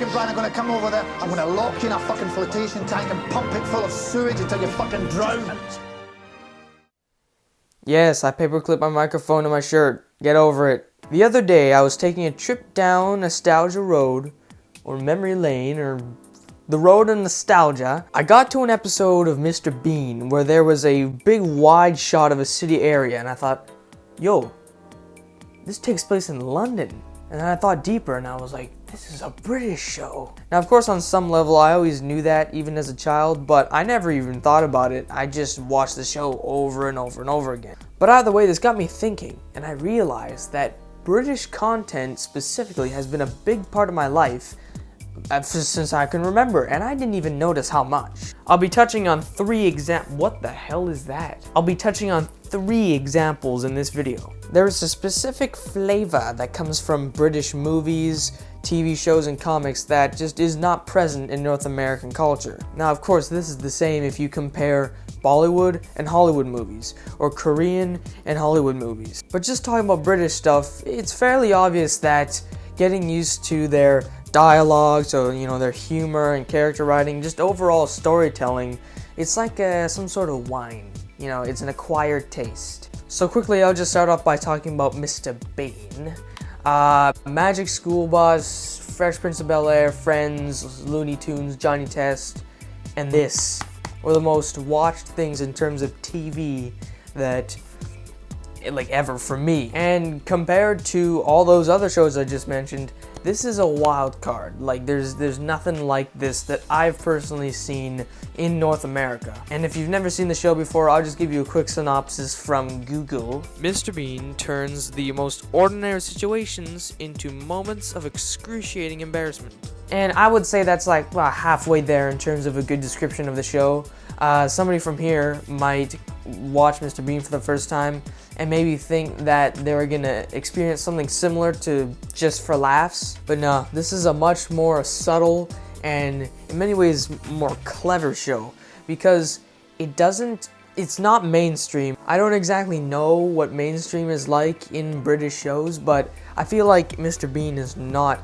fucking brand, I'm gonna come over there, I'm gonna lock you in a fucking flotation tank and pump it full of sewage until you fucking drown. Yes, I paperclipped my microphone to my shirt. Get over it. The other day, I was taking a trip down Nostalgia Road, or Memory Lane, or the road of nostalgia. I got to an episode of Mr. Bean where there was a big wide shot of a city area, and I thought, yo, this takes place in London. And then I thought deeper, and I was like, this is a British show. Now, of course, on some level, I always knew that, even as a child, but I never even thought about it. I just watched the show over and over and over again. But either way, this got me thinking, and I realized that British content specifically has been a big part of my life since I can remember, and I didn't even notice how much. I'll be touching on what the hell is that? I'll be touching on 3 examples in this video. There is a specific flavor that comes from British movies, TV shows, and comics that just is not present in North American culture. Now, of course, this is the same if you compare Bollywood and Hollywood movies, or Korean and Hollywood movies. But just talking about British stuff, it's fairly obvious that getting used to their dialogue, so their humor and character writing, just overall storytelling, it's like some sort of wine. It's an acquired taste. So quickly, I'll just start off by talking about Mr. Bean. Magic School Bus, Fresh Prince of Bel-Air, Friends, Looney Tunes, Johnny Test, and this were the most watched things in terms of TV that ever for me. And compared to all those other shows I just mentioned, this is a wild card. There's nothing like this that I've personally seen in North America. And if you've never seen the show before, I'll just give you a quick synopsis from Google. Mr. Bean turns the most ordinary situations into moments of excruciating embarrassment. And I would say that's halfway there in terms of a good description of the show. Somebody from here might watch Mr. Bean for the first time and maybe think that they're gonna experience something similar to Just for Laughs. But no, this is a much more subtle and in many ways more clever show because it's not mainstream. I don't exactly know what mainstream is like in British shows, but I feel like Mr. Bean is not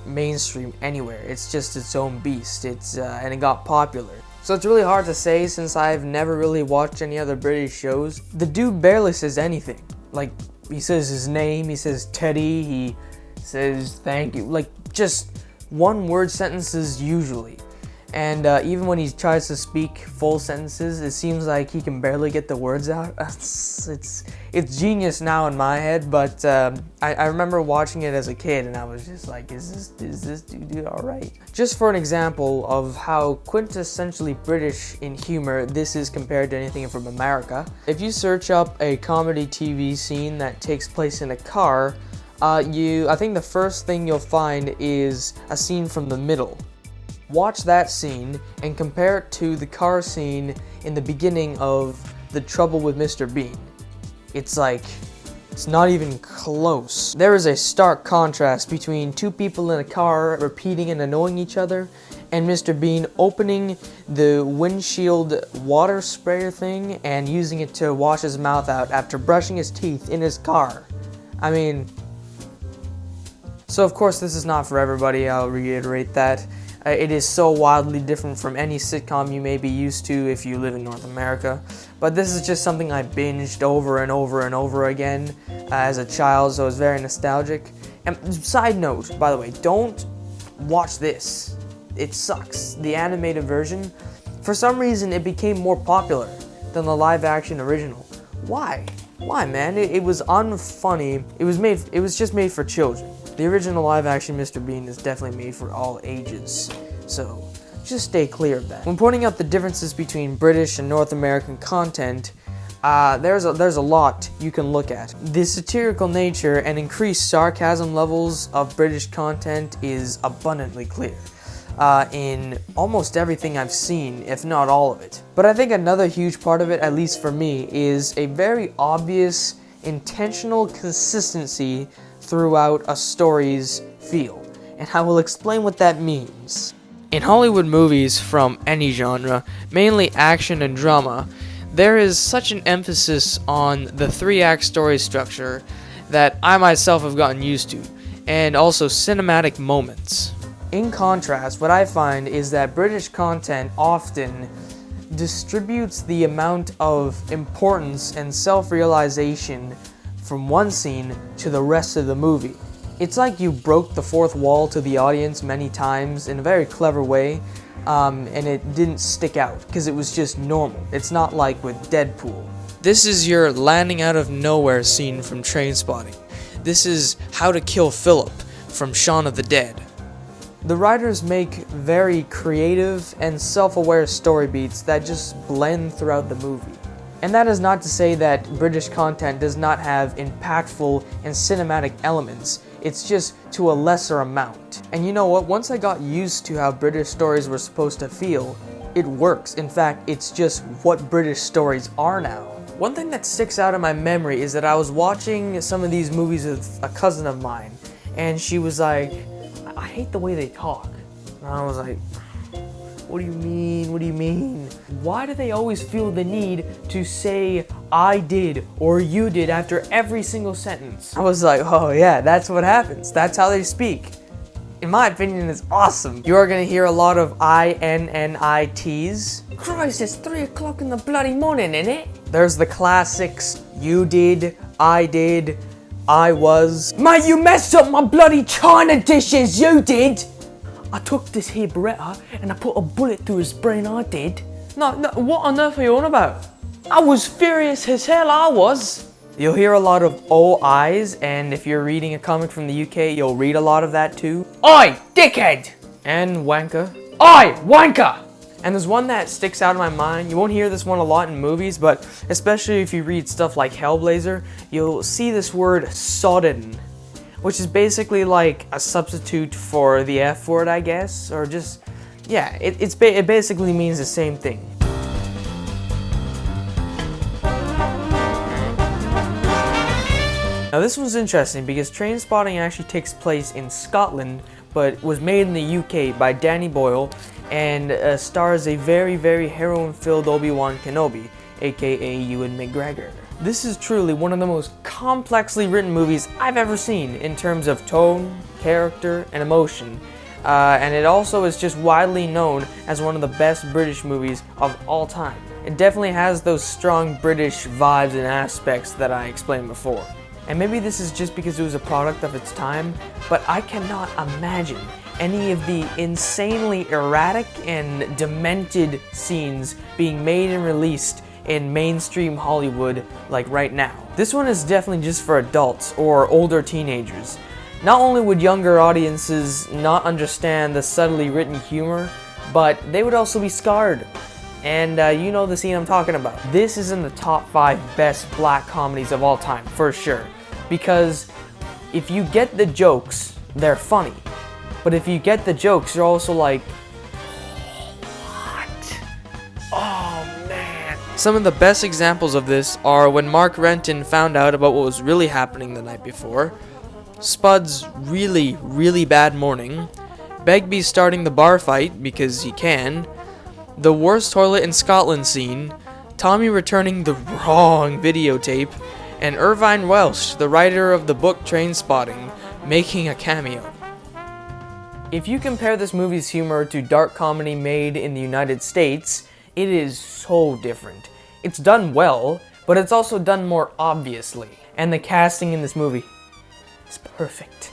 mainstream anywhere. It's just its own beast. And it got popular. So it's really hard to say since I've never really watched any other British shows. The dude barely says anything. He says his name, he says Teddy, he says thank you. Just one word sentences usually. And even when he tries to speak full sentences, it seems like he can barely get the words out. It's genius now in my head, but I remember watching it as a kid and I was just like, is this dude all right? Just for an example of how quintessentially British in humor this is compared to anything from America, if you search up a comedy TV scene that takes place in a car, I think the first thing you'll find is a scene from the middle. Watch that scene and compare it to the car scene in the beginning of The Trouble with Mr. Bean. It's not even close. There is a stark contrast between 2 people in a car repeating and annoying each other, and Mr. Bean opening the windshield water sprayer thing and using it to wash his mouth out after brushing his teeth in his car. So of course this is not for everybody, I'll reiterate that. It is so wildly different from any sitcom you may be used to if you live in North America. But this is just something I binged over and over and over again as a child, so it's very nostalgic. And side note, by the way, don't watch this. It sucks. The animated version, for some reason, it became more popular than the live-action original. Why? Why, man? It was unfunny. It was just made for children. The original live-action Mr. Bean is definitely made for all ages, so just stay clear of that. When pointing out the differences between British and North American content, there's a lot you can look at. The satirical nature and increased sarcasm levels of British content is abundantly clear in almost everything I've seen, if not all of it. But I think another huge part of it, at least for me, is a very obvious, intentional consistency throughout a story's feel, and I will explain what that means. In Hollywood movies from any genre, mainly action and drama, there is such an emphasis on the 3-act story structure that I myself have gotten used to, and also cinematic moments. In contrast, what I find is that British content often distributes the amount of importance and self-realization from one scene to the rest of the movie. It's like you broke the fourth wall to the audience many times in a very clever way, and it didn't stick out because it was just normal. It's not like with Deadpool. This is your landing out of nowhere scene from Trainspotting. This is How to Kill Philip from Shaun of the Dead. The writers make very creative and self-aware story beats that just blend throughout the movie. And that is not to say that British content does not have impactful and cinematic elements, it's just to a lesser amount. And you know what, once I got used to how British stories were supposed to feel, it works. In fact, it's just what British stories are now. One thing that sticks out in my memory is that I was watching some of these movies with a cousin of mine, and she was like, I hate the way they talk. And I was like, what do you mean? What do you mean? Why do they always feel the need to say I did or you did after every single sentence? I was like, oh yeah, that's what happens. That's how they speak. In my opinion, it's awesome. You are gonna hear a lot of I-N-N-I-T's. Christ, it's 3 o'clock in the bloody morning, innit? There's the classics, you did, I was. Mate, you messed up my bloody china dishes, you did! I took this here Beretta and I put a bullet through his brain, I did. No, what on earth are you on about? I was furious as hell, I was. You'll hear a lot of OIs, and if you're reading a comic from the UK, you'll read a lot of that too. Oi, dickhead! And wanker. Oi, wanker! And there's one that sticks out in my mind. You won't hear this one a lot in movies, but especially if you read stuff like Hellblazer, you'll see this word sodden, which is basically like a substitute for the F word, I guess, or just, yeah, it basically means the same thing. Now this one's interesting because Trainspotting actually takes place in Scotland, but was made in the UK by Danny Boyle, and stars a very, very heroin-filled Obi-Wan Kenobi, aka Ewan McGregor. This is truly one of the most complexly written movies I've ever seen in terms of tone, character, and emotion. And it also is just widely known as one of the best British movies of all time. It definitely has those strong British vibes and aspects that I explained before. And maybe this is just because it was a product of its time, but I cannot imagine any of the insanely erratic and demented scenes being made and released in mainstream Hollywood like right now. This one is definitely just for adults or older teenagers. Not only would younger audiences not understand the subtly written humor, but they would also be scarred. And you know the scene I'm talking about. This is in the top 5 best black comedies of all time, for sure. Because if you get the jokes, they're funny. But if you get the jokes, you're also like, what? Oh man. Some of the best examples of this are when Mark Renton found out about what was really happening the night before, Spud's really, really bad morning, Begbie starting the bar fight because he can, the worst toilet in Scotland scene, Tommy returning the wrong videotape, and Irvine Welsh, the writer of the book Trainspotting, making a cameo. If you compare this movie's humor to dark comedy made in the United States, it is so different. It's done well, but it's also done more obviously. And the casting in this movie is perfect.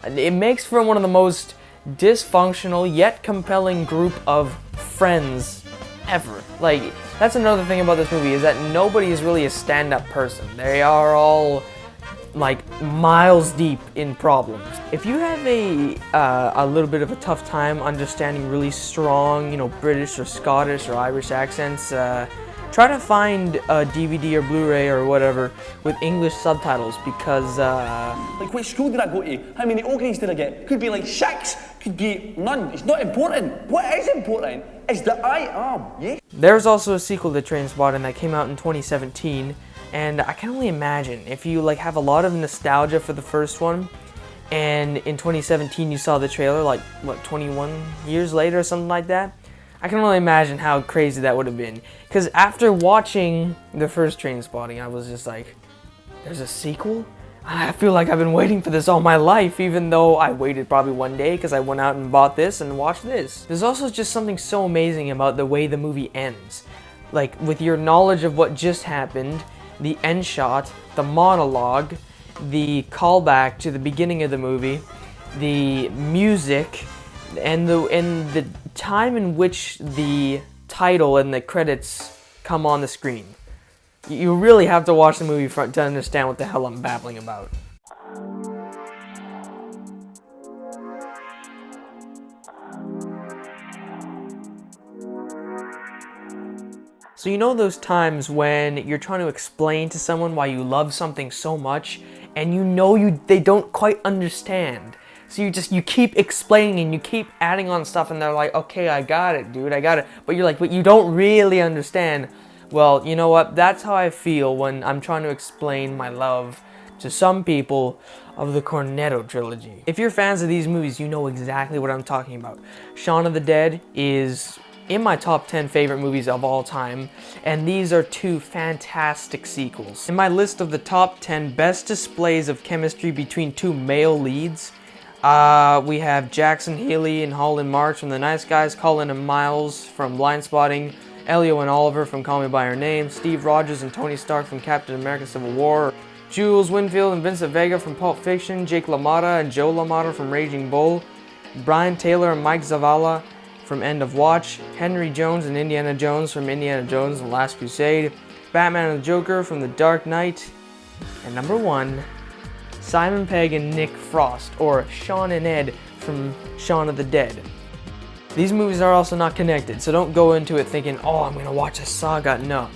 It makes for one of the most dysfunctional yet compelling group of friends ever. Like, that's another thing about this movie, is that nobody is really a stand-up person. They are all like miles deep in problems. If you have a little bit of a tough time understanding really strong, you know, British or Scottish or Irish accents, try to find a DVD or Blu-ray or whatever with English subtitles, because like, what school did I go to? How many O grades did I get? Could be like 6, could be none. It's not important. What is important is that I am, yeah? There's also a sequel to Trainspotting that came out in 2017, and I can only imagine if you like have a lot of nostalgia for the first one, and in 2017 you saw the trailer like, what, 21 years later or something like that? I can only imagine how crazy that would have been. Because after watching the first Trainspotting, I was just like, there's a sequel? I feel like I've been waiting for this all my life, even though I waited probably one day because I went out and bought this and watched this. There's also just something so amazing about the way the movie ends. Like, with your knowledge of what just happened, the end shot, the monologue, the callback to the beginning of the movie, the music, and the time in which the title and the credits come on the screen. You really have to watch the movie to understand what the hell I'm babbling about. So you know those times when you're trying to explain to someone why you love something so much and you know they don't quite understand. So you keep explaining and you keep adding on stuff and they're like, okay, I got it, dude, I got it. But you're like, but you don't really understand. Well, you know what? That's how I feel when I'm trying to explain my love to some people of the Cornetto trilogy. If you're fans of these movies, you know exactly what I'm talking about. Shaun of the Dead is in my top 10 favorite movies of all time, and these are two fantastic sequels. In my list of the top 10 best displays of chemistry between two male leads, we have Jackson Healy and Holland March from The Nice Guys, Cullen and Miles from Blindspotting, Elio and Oliver from Call Me By Your Name, Steve Rogers and Tony Stark from Captain America Civil War, Jules Winfield and Vincent Vega from Pulp Fiction, Jake LaMotta and Joe LaMotta from Raging Bull, Brian Taylor and Mike Zavala from End of Watch, Henry Jones and Indiana Jones from Indiana Jones and The Last Crusade, Batman and the Joker from The Dark Knight, and number 1, Simon Pegg and Nick Frost, or Shaun and Ed from Shaun of the Dead. These movies are also not connected, so don't go into it thinking, oh, I'm gonna watch a saga. No.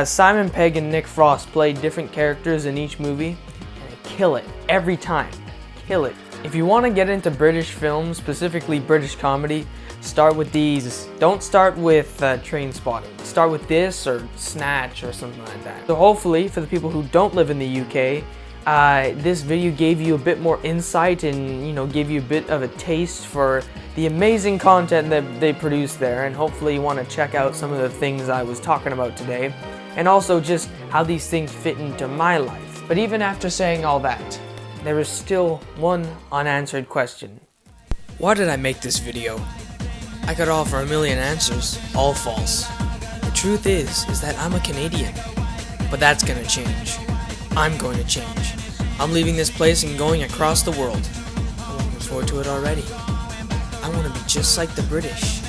Simon Pegg and Nick Frost play different characters in each movie, and they kill it every time. Kill it. If you want to get into British films, specifically British comedy, start with these. Don't start with Trainspotting. Start with this or Snatch or something like that. So hopefully, for the people who don't live in the UK, this video gave you a bit more insight and, you know, gave you a bit of a taste for the amazing content that they produce there, and hopefully you want to check out some of the things I was talking about today, and also just how these things fit into my life. But even after saying all that, there is still one unanswered question. Why did I make this video? I could offer a million answers, all false. The truth is that I'm a Canadian, but that's gonna change. I'm going to change. I'm leaving this place and going across the world. I'm looking forward to it already. I want to be just like the British.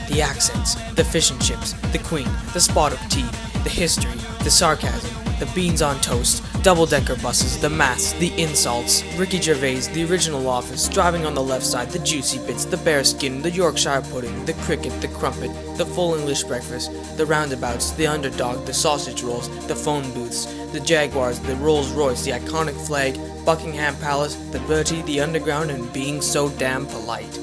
The accents, the fish and chips, the Queen, the spot of tea, the history, the sarcasm, the beans on toast, double-decker buses, the maths, the insults, Ricky Gervais, the original Office, driving on the left side, the juicy bits, the bearskin, the Yorkshire pudding, the cricket, the crumpet, the full English breakfast, the roundabouts, the underdog, the sausage rolls, the phone booths, the Jaguars, the Rolls Royce, the iconic flag, Buckingham Palace, the Bertie, the underground, and being so damn polite.